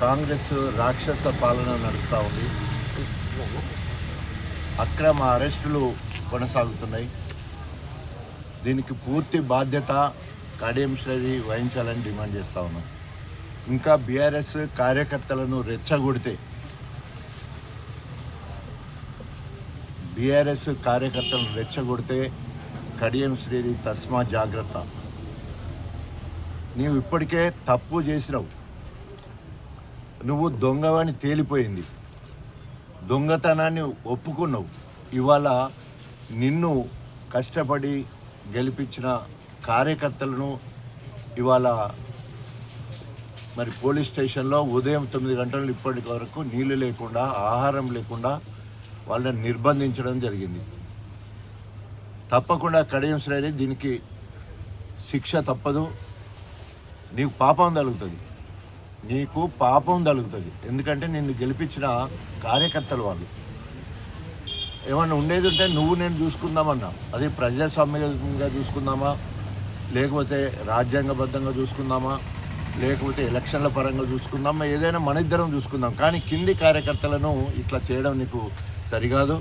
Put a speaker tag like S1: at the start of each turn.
S1: కాంగ్రెస్ రాక్షస పాలన నడుస్తూ ఉంది. అక్రమ అరెస్టులు కొనసాగుతున్నాయి. దీనికి పూర్తి బాధ్యత కడియం శ్రీహరి వహించాలని డిమాండ్ చేస్తూ ఉన్నాం. ఇంకా బీఆర్ఎస్ కార్యకర్తలను రెచ్చగొడితే కడియం శ్రీహరి తస్మా జాగ్రత్త. నీవు ఇప్పటికే తప్పు చేసినావు. నువ్వు దొంగవని తేలిపోయింది. దొంగతనాన్ని ఒప్పుకున్నావు. ఇవాళ నిన్ను కష్టపడి గెలిపించిన కార్యకర్తలను ఇవాళ మరి పోలీస్ స్టేషన్లో ఉదయం 9 గంటలు ఇప్పటి వరకు నీళ్లు లేకుండా, ఆహారం లేకుండా వాళ్ళని నిర్బంధించడం జరిగింది. తప్పకుండా కడియం శ్రీహరి దీనికి శిక్ష తప్పదు. నీకు పాపం తగులుతుంది. ఎందుకంటే నిన్ను గెలిపించిన కార్యకర్తలు వాళ్ళు. ఏమన్నా ఉండేది ఉంటే నువ్వు నేను చూసుకుందామన్నా, అది ప్రజాస్వామ్యంగా చూసుకుందామా, లేకపోతే రాజ్యాంగబద్ధంగా చూసుకుందామా, లేకపోతే ఎలక్షన్ల పరంగా చూసుకుందామా, ఏదైనా మన ఇద్దరం చూసుకుందాం. కానీ కింది కార్యకర్తలను ఇట్లా చేయడం నీకు సరికాదు.